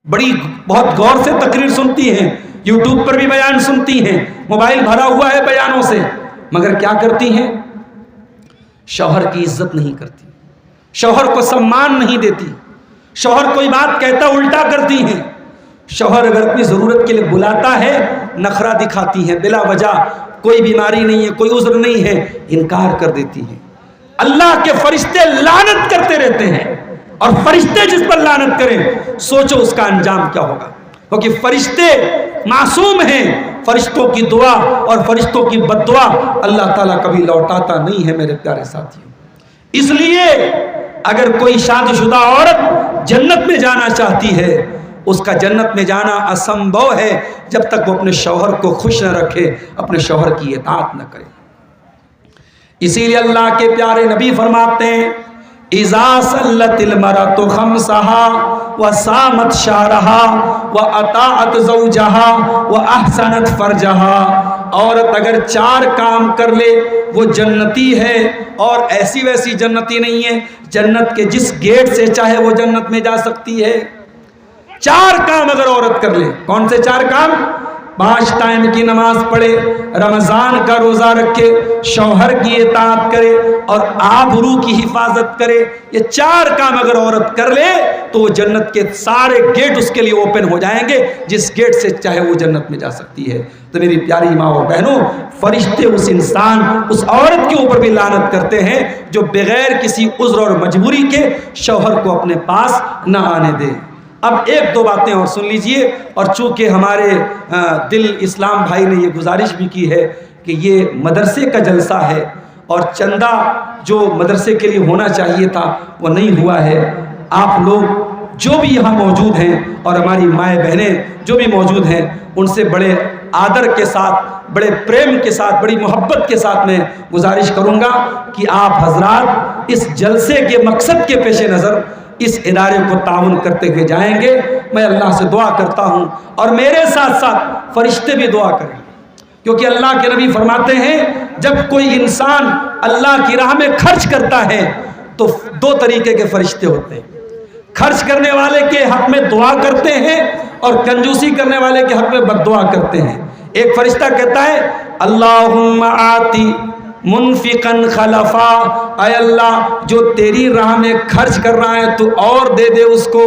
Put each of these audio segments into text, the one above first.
بہت غور سے تقریر سنتی ہیں، یوٹیوب پر بھی بیان سنتی ہیں، موبائل بھرا ہوا ہے بیانوں سے، مگر کیا کرتی ہیں؟ شوہر کی عزت نہیں کرتی، شوہر کو سمان نہیں دیتی، شوہر کوئی بات کہتا الٹا کرتی ہیں، شوہر اگر اپنی ضرورت کے لیے بلاتا ہے نخرہ دکھاتی ہیں، بلا وجہ کوئی بیماری نہیں ہے، کوئی عذر نہیں ہے، انکار کر دیتی ہیں۔ اللہ کے فرشتے لعنت کرتے رہتے ہیں، اور فرشتے جس پر لعنت کریں سوچو اس کا انجام کیا ہوگا، کیونکہ فرشتے معصوم ہیں، فرشتوں کی دعا اور فرشتوں کی بد دعا اللہ تعالیٰ کبھی لوٹاتا نہیں ہے میرے پیارے ساتھیوں۔ اس لیے اگر کوئی شادی شدہ عورت جنت میں جانا چاہتی ہے، اس کا جنت میں جانا اسمبھو ہے جب تک وہ اپنے شوہر کو خوش نہ رکھے، اپنے شوہر کی اطاعت نہ کرے۔ اسی لیے اللہ کے پیارے نبی فرماتے ہیں اذا صلت المرأة خمسها وصامت شهرها واطاعت زوجها واحسنت فرجها، عورت اگر 4 کام کر لے وہ جنتی ہے، اور ایسی ویسی جنتی نہیں ہے، جنت کے جس گیٹ سے چاہے وہ جنت میں جا سکتی ہے۔ 4 کام اگر عورت کر لے، کون سے 4 کام؟ 5 ٹائم کی نماز پڑھے، رمضان کا روزہ رکھے، شوہر کی اطاعت کرے اور آبرو کی حفاظت کرے، یہ 4 کام اگر عورت کر لے تو وہ جنت کے سارے گیٹ اس کے لیے اوپن ہو جائیں گے، جس گیٹ سے چاہے وہ جنت میں جا سکتی ہے۔ تو میری پیاری ماں اور بہنوں، فرشتے اس انسان، اس عورت کے اوپر بھی لعنت کرتے ہیں جو بغیر کسی عذر اور مجبوری کے شوہر کو اپنے پاس نہ آنے دے۔ اب 1-2 باتیں اور سن لیجئے، اور چونکہ ہمارے دل اسلام بھائی نے یہ گزارش بھی کی ہے کہ یہ مدرسے کا جلسہ ہے اور چندہ جو مدرسے کے لیے ہونا چاہیے تھا وہ نہیں ہوا ہے، آپ لوگ جو بھی یہاں موجود ہیں اور ہماری مائیں بہنیں جو بھی موجود ہیں ان سے بڑے آدر کے ساتھ، بڑے پریم کے ساتھ، بڑی محبت کے ساتھ میں گزارش کروں گا کہ آپ حضرات اس جلسے کے مقصد کے پیش نظر اس ادارے کو تعاون کرتے ہوئے جائیں گے۔ میں اللہ سے دعا کرتا ہوں اور میرے ساتھ ساتھ فرشتے بھی دعا کریں، کیونکہ اللہ کے نبی فرماتے ہیں جب کوئی انسان اللہ کی راہ میں خرچ کرتا ہے تو 2 طریقے کے فرشتے ہوتے ہیں، خرچ کرنے والے کے حق میں دعا کرتے ہیں اور کنجوسی کرنے والے کے حق میں بد دعا کرتے ہیں۔ ایک فرشتہ کہتا ہے اللہم آتی منفقاً خلفا، اے اللہ جو تیری راہ میں خرچ کر رہا ہے تو اور دے دے اس کو،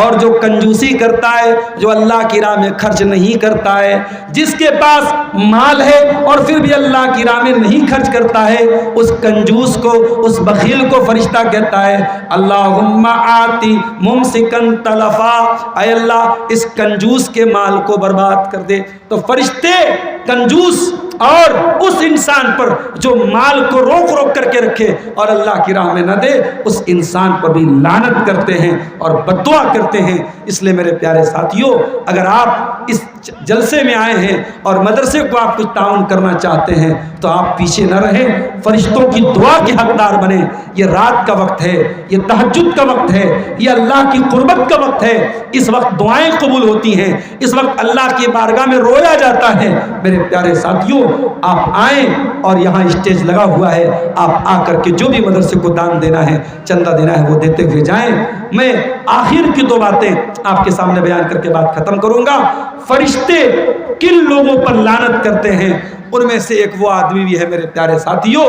اور جو کنجوسی کرتا ہے، جو اللہ کی راہ میں خرچ نہیں کرتا ہے، جس کے پاس مال ہے اور پھر بھی اللہ کی راہ میں نہیں خرچ کرتا ہے، اس کنجوس کو، اس بخیل کو فرشتہ کہتا ہے اللہم آتی ممسکاً تلفا، اے اللہ اس کنجوس کے مال کو برباد کر دے۔ تو فرشتے کنجوس اور اس انسان پر جو مال کو روک روک کر کے رکھے اور اللہ کی راہ میں نہ دے، اس انسان پر بھی لعنت کرتے ہیں اور بد دعا کرتے ہیں۔ اس لیے میرے پیارے ساتھیوں، اگر آپ اس جلسے میں آئے ہیں اور مدرسے کو آپ کچھ تعاون کرنا چاہتے ہیں تو آپ پیچھے نہ رہیں، فرشتوں کی دعا کے حقدار بنیں۔ یہ رات کا وقت ہے، یہ تہجد کا وقت ہے، یہ اللہ کی قربت کا وقت ہے، اس وقت دعائیں قبول ہوتی ہیں، اس وقت اللہ کی بارگاہ میں رویا جاتا ہے۔ میرے پیارے ساتھیوں، آپ آئیں اور یہاں اسٹیج لگا ہوا ہے، آپ آ کر کے جو بھی مدرسے کو دان دینا ہے، چندہ دینا ہے، وہ دیتے ہوئے جائیں۔ میں آخر کی 2 باتیں آپ کے سامنے بیان کر کے بات ختم کروں گا۔ فرشتے کن لوگوں پر لعنت کرتے ہیں؟ ان میں سے ایک وہ آدمی بھی ہے میرے پیارے ساتھیوں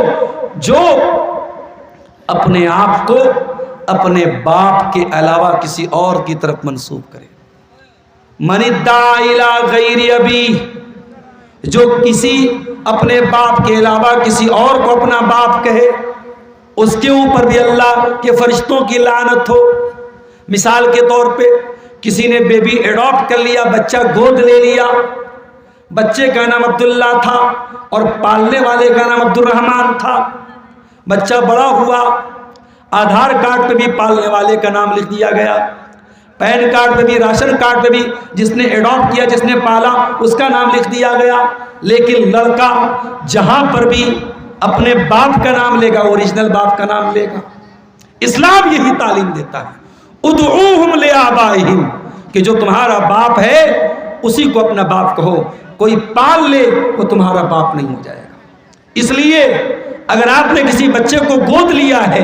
جو اپنے آپ کو اپنے باپ کے علاوہ کسی اور کی طرف منسوب کرے۔ من ادعی الی غیر ابی، جو کسی اپنے باپ کے علاوہ کسی اور کو اپنا باپ کہے، اس کے اوپر بھی اللہ کے فرشتوں کی لعنت ہو۔ مثال کے طور پہ کسی نے بیبی ایڈاپٹ کر لیا، بچہ گود لے لیا، بچے کا نام عبداللہ تھا اور پالنے والے کا نام عبد الرحمن تھا۔ بچہ بڑا ہوا، آدھار کارڈ پہ بھی پالنے والے کا نام لکھ دیا گیا، پین کارڈ پہ بھی، راشن کارڈ پہ بھی جس نے ایڈاپٹ کیا، جس نے پالا، اس کا نام لکھ دیا گیا۔ لیکن لڑکا جہاں پر بھی اپنے باپ کا نام لے گا، اوریجنل باپ کا نام لے گا۔ اسلام یہی تعلیم دیتا ہے، ادعوہم لآبائہم، کہ جو تمہارا باپ ہے اسی کو اپنا باپ کہو، کوئی پال لے وہ تمہارا باپ نہیں ہو جائے گا۔ اس لیے اگر آپ نے کسی بچے کو گود لیا ہے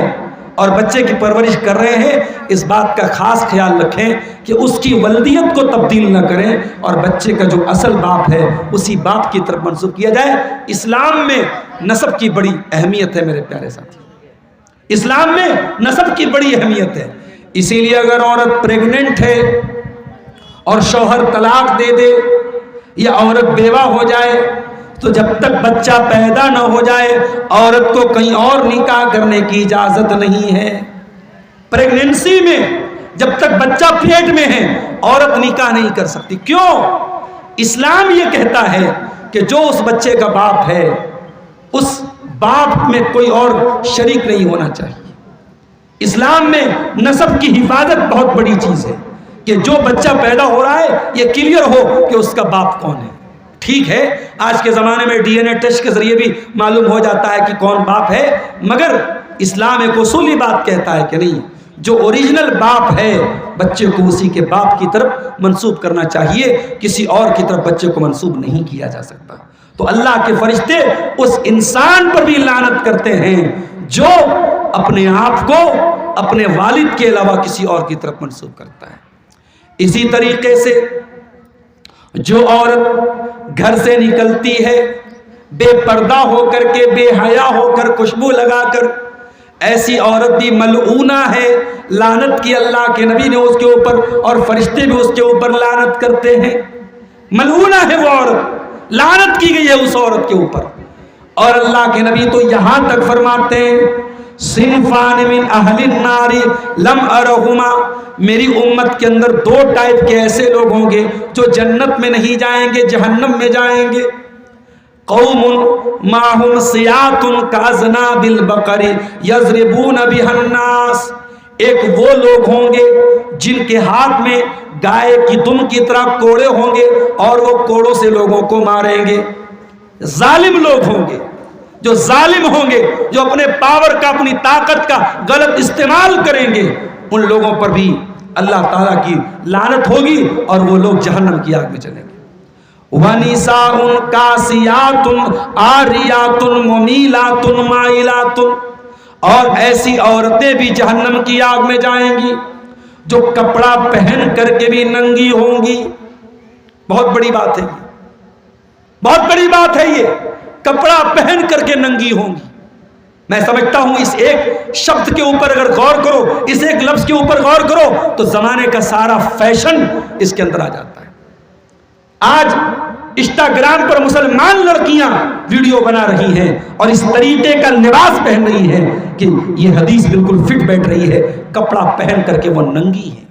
اور بچے کی پرورش کر رہے ہیں، اس بات کا خاص خیال رکھیں کہ اس کی ولدیت کو تبدیل نہ کریں اور بچے کا جو اصل باپ ہے اسی باپ کی طرف منسوب کیا جائے۔ اسلام میں نسب کی بڑی اہمیت ہے میرے پیارے ساتھی، اسلام میں نسب کی بڑی اہمیت ہے۔ اسی لیے اگر عورت پریگننٹ ہے اور شوہر طلاق دے دے یا عورت بیوہ ہو جائے تو جب تک بچہ پیدا نہ ہو جائے عورت کو کہیں اور نکاح کرنے کی اجازت نہیں ہے۔ پریگننسی میں جب تک بچہ پیٹ میں ہے عورت نکاح نہیں کر سکتی۔ کیوں؟ اسلام یہ کہتا ہے کہ جو اس بچے کا باپ ہے اس باپ میں کوئی اور شریک نہیں ہونا چاہیے۔ اسلام میں نسب کی حفاظت بہت بڑی چیز ہے کہ جو بچہ پیدا ہو رہا ہے یہ کلیئر ہو کہ اس کا باپ کون ہے۔ ٹھیک ہے آج کے زمانے میں ڈی این اے ٹیسٹ کے ذریعے بھی معلوم ہو جاتا ہے کہ کون باپ ہے، مگر اسلام ایک اصولی بات کہتا ہے کہ نہیں، جو اوریجنل باپ ہے بچے کو اسی کے باپ کی طرف منسوب کرنا چاہیے، کسی اور کی طرف بچے کو منسوب نہیں کیا جا سکتا۔ تو اللہ کے فرشتے اس انسان پر بھی لعنت کرتے ہیں جو اپنے آپ کو اپنے والد کے علاوہ کسی اور کی طرف منسوب کرتا ہے۔ اسی طریقے سے جو عورت گھر سے نکلتی ہے بے پردہ ہو کر کے، بے حیا ہو کر، خوشبو لگا کر، ایسی عورت بھی ملعونہ ہے، لعنت کی اللہ کے نبی نے اس کے اوپر اور فرشتے بھی اس کے اوپر لعنت کرتے ہیں۔ ملعونہ ہے وہ عورت، لعنت کی گئی ہے اس عورت کے اوپر۔ اور اللہ کے نبی تو یہاں تک فرماتے ہیں صنفان من اہل النار لم ارہما، میری امت کے اندر دو ٹائپ کے ایسے لوگ ہوں گے جو جنت میں نہیں جائیں گے، جہنم میں جائیں گے۔ قوم معہم سیات کاذناب البقر یضربون بها الناس، ایک وہ لوگ ہوں گے جن کے ہاتھ میں گائے کی دم کی طرح کوڑے ہوں گے اور وہ کوڑوں سے لوگوں کو ماریں گے۔ ظالم لوگ ہوں گے، جو ظالم ہوں گے، جو اپنے پاور کا، اپنی طاقت کا غلط استعمال کریں گے، ان لوگوں پر بھی اللہ تعالیٰ کی لعنت ہوگی اور وہ لوگ جہنم کی آگ میں چلیں گے۔ وَنِسَاءٌ كَاسِيَاتٌ عَارِيَاتٌ مُمِيلَاتٌ مَائِلَاتٌ، اور ایسی عورتیں بھی جہنم کی آگ میں جائیں گی جو کپڑا پہن کر کے بھی ننگی ہوں گی۔ بہت بڑی بات ہے یہ، بہت بڑی بات ہے یہ، کپڑا پہن کر کے ننگی ہوں گی۔ میں سمجھتا ہوں اس ایک شبد کے اوپر اگر غور کرو، اس ایک لفظ کے اوپر غور کرو تو زمانے کا سارا فیشن اس کے اندر آ جاتا ہے۔ آج انسٹاگرام پر مسلمان لڑکیاں ویڈیو بنا رہی ہیں اور اس طریقے کا لباس پہن رہی ہیں کہ یہ حدیث بالکل فٹ بیٹھ رہی ہے، کپڑا پہن کر کے وہ ننگی ہے۔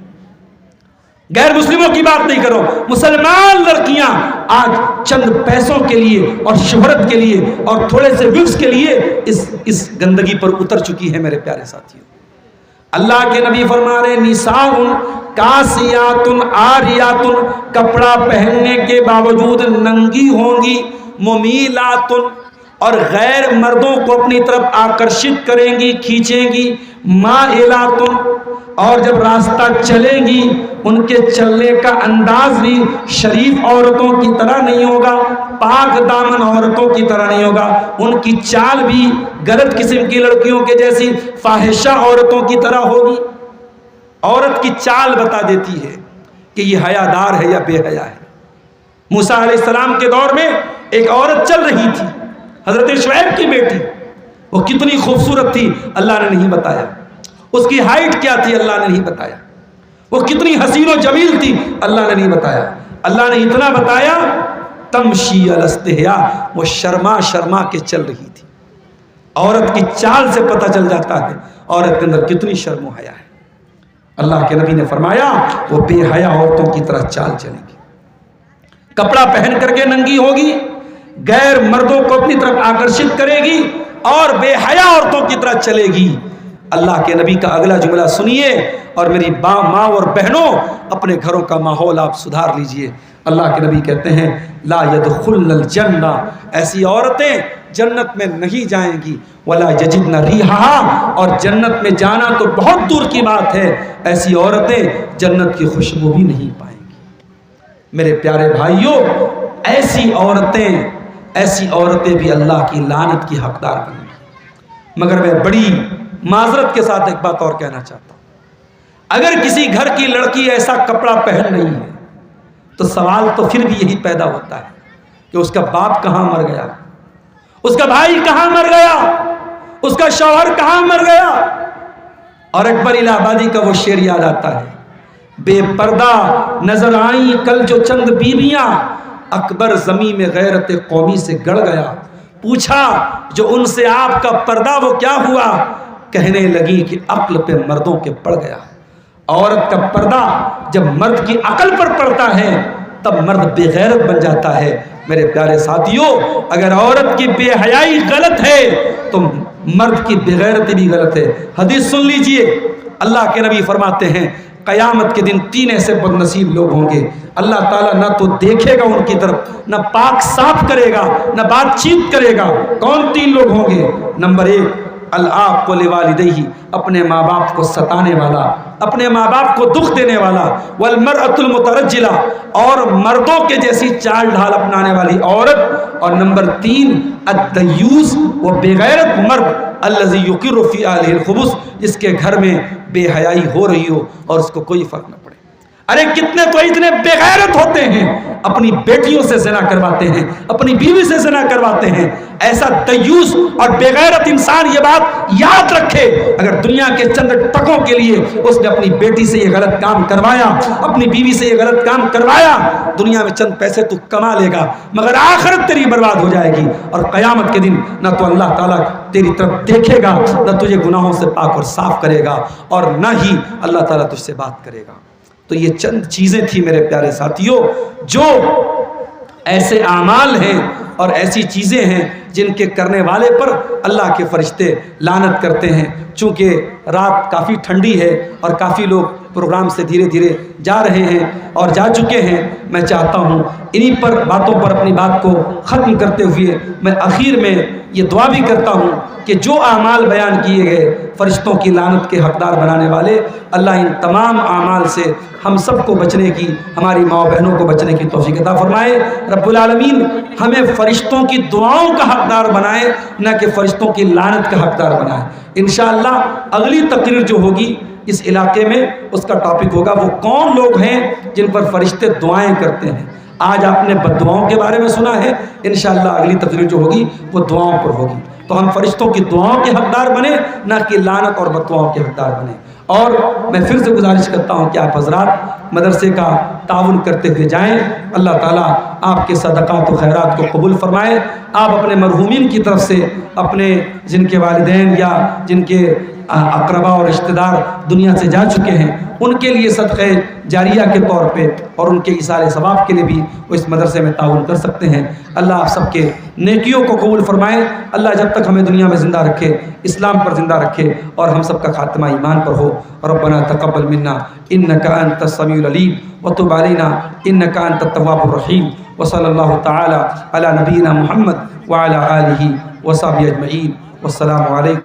غیر مسلموں کی بات نہیں کرو، مسلمان لڑکیاں آج چند پیسوں کے لیے اور شہرت کے لیے اور تھوڑے سے ویوز کے لیے اس گندگی پر اتر چکی ہے میرے پیارے ساتھیوں۔ اللہ کے نبی فرما رہے نساء کاسیات عاریات، کپڑا پہننے کے باوجود ننگی ہوں گی، ممیلات، اور غیر مردوں کو اپنی طرف آکرشت کریں گی، کھینچیں گی، مائلات، اور جب راستہ چلیں گی ان کے چلنے کا انداز بھی شریف عورتوں کی طرح نہیں ہوگا، پاک دامن عورتوں کی طرح نہیں ہوگا، ان کی چال بھی غلط قسم کی لڑکیوں کے جیسی فاحشہ عورتوں کی طرح ہوگی۔ عورت کی چال بتا دیتی ہے کہ یہ حیا دار ہے یا بے حیا ہے۔ موسیٰ علیہ السلام کے دور میں ایک عورت چل رہی تھی، حضرت شعیب کی بیٹی، وہ کتنی خوبصورت تھی اللہ نے نہیں بتایا، اس کی ہائٹ کیا تھی اللہ نے نہیں بتایا، وہ کتنی حسین و جمیل تھی اللہ نے نہیں بتایا، اللہ نے اتنا بتایا تمشی علی استحیاء، وہ شرما شرما کے چل رہی تھی۔ عورت کی چال سے پتہ چل جاتا ہے عورت کے اندر کتنی شرم و حیا ہے۔ اللہ کے نبی نے فرمایا وہ بے حیا عورتوں کی طرح چال چلے گی، کپڑا پہن کر کے ننگی ہوگی، غیر مردوں کو اپنی طرف آکرشت کرے گی اور بے حیا عورتوں کی طرح چلے گی۔ اللہ کے نبی کا اگلا جملہ سنیے اور میری ماں اور بہنوں اپنے گھروں کا ماحول آپ سدھار لیجئے۔ اللہ کے نبی کہتے ہیں لا يدخلن الجنہ، ایسی عورتیں جنت میں نہیں جائیں گی، ولا یجدن ریحہا، اور جنت میں جانا تو بہت دور کی بات ہے، ایسی عورتیں جنت کی خوشبو بھی نہیں پائیں گی۔ میرے پیارے بھائیوں، ایسی عورتیں بھی اللہ کی لعنت کی حقدار بنیں گی۔ مگر میں بڑی معذرت کے ساتھ ایک بات اور کہنا چاہتا ہوں، اگر کسی گھر کی لڑکی ایسا کپڑا پہن رہی ہے تو سوال تو پھر بھی یہی پیدا ہوتا ہے کہ اس کا باپ کہاں مر گیا، اس کا بھائی کہاں مر گیا، اس کا شوہر کہاں مر گیا۔ اور اکبر الہ آبادی کا وہ شعر یاد آتا ہے، بے پردہ نظر آئیں کل جو چند بیویاں، اکبر زمین میں غیرت قومی سے گڑ گیا۔ پوچھا جو ان سے آپ کا پردہ وہ کیا ہوا، کہنے لگی کہ عقل پہ مردوں کے پڑ گیا۔ عورت کا پردہ جب مرد کی عقل پر پڑتا ہے تب مرد بے غیرت بن جاتا ہے۔ میرے پیارے ساتھیوں، اگر عورت کی بے حیائی غلط ہے تو مرد کی بے غیرتی بھی غلط ہے۔ حدیث سن لیجئے، اللہ کے نبی فرماتے ہیں قیامت کے دن 3 ایسے بد نصیب لوگ ہوں گے، اللہ تعالیٰ نہ تو دیکھے گا ان کی طرف، نہ پاک صاف کرے گا، نہ بات چیت کرے گا۔ کون 3 لوگ ہوں گے؟ نمبر 1، العاق لوالدیہ، اپنے ماں باپ کو ستانے والا، اپنے ماں باپ کو دکھ دینے والا، والمرأۃ المترجلہ، اور مردوں کے جیسی چال ڈھال اپنانے والی عورت، اور نمبر 3 الدیوس، وہ بے غیرت مرد، الذی یقر فی اہلہ الخبث، جس کے گھر میں بے حیائی ہو رہی ہو اور اس کو کوئی فرق نہ پڑے۔ ارے کتنے تو اتنے بے غیرت ہوتے ہیں، اپنی بیٹیوں سے زنا کرواتے ہیں، اپنی بیوی سے زنا کرواتے ہیں۔ ایسا دیوس اور بے غیرت انسان یہ بات یاد رکھے، اگر دنیا کے چند ٹکوں کے لیے اس نے اپنی بیٹی سے یہ غلط کام کروایا، اپنی بیوی سے یہ غلط کام کروایا، دنیا میں چند پیسے تو کما لے گا مگر آخرت تیری برباد ہو جائے گی، اور قیامت کے دن نہ تو اللہ تعالیٰ تیری طرف دیکھے گا، نہ تجھے گناہوں سے پاک اور صاف کرے گا، اور نہ ہی اللہ تعالیٰ تجھ سے بات کرے گا۔ تو یہ چند چیزیں تھی میرے پیارے ساتھیوں، جو ایسے اعمال ہیں اور ایسی چیزیں ہیں جن کے کرنے والے پر اللہ کے فرشتے لعنت کرتے ہیں۔ چونکہ رات کافی ٹھنڈی ہے اور کافی لوگ پروگرام سے دھیرے دھیرے جا رہے ہیں اور جا چکے ہیں، میں چاہتا ہوں انہی پر باتوں پر اپنی بات کو ختم کرتے ہوئے میں آخر میں یہ دعا بھی کرتا ہوں کہ جو اعمال بیان کیے گئے فرشتوں کی لعنت کے حقدار بنانے والے، اللہ ان تمام اعمال سے ہم سب کو بچنے کی، ہماری ماں بہنوں کو بچنے کی توفیق عطا فرمائے۔ رب العالمین ہمیں فرشتوں کی دعاؤں کا حقدار بنائے، نہ کہ فرشتوں کی لعنت کا حقدار بنائے۔ انشاءاللہ اگلی تقریر جو ہوگی اس علاقے میں، اس کا ٹاپک ہوگا وہ کون لوگ ہیں جن پر فرشتے دعائیں کرتے ہیں۔ آج آپ نے بد دعاؤں کے بارے میں سنا ہے، انشاءاللہ اگلی تقریر جو ہوگی وہ دعاؤں پر ہوگی، تو ہم فرشتوں کی دعاؤں کے حقدار بنیں، نہ کہ لعنت اور بد دعاؤں کے حقدار بنیں۔ اور میں پھر سے گزارش کرتا ہوں کہ آپ حضرات مدرسے کا تعاون کرتے ہوئے جائیں، اللہ تعالیٰ آپ کے صدقات و خیرات کو قبول فرمائے۔ آپ اپنے مرحومین کی طرف سے، اپنے جن کے والدین یا جن کے اقربا اور رشتہ دار دنیا سے جا چکے ہیں، ان کے لیے صدقہ جاریہ کے طور پہ اور ان کے ایصال ثواب کے لیے بھی وہ اس مدرسے میں تعاون کر سکتے ہیں۔ اللہ آپ سب کے نیکیوں کو قبول فرمائے۔ اللہ جب تک ہمیں دنیا میں زندہ رکھے، اسلام پر زندہ رکھے، اور ہم سب کا خاتمہ ایمان پر ہو۔ ربنا تقبل منا انک انت السمیع العلیم وتب علینا انک انت التواب الرحیم، وصلی اللہ تعالی علی نبینا محمد وعلی آلہ وصحبہ اجمعین، والسلام علیکم۔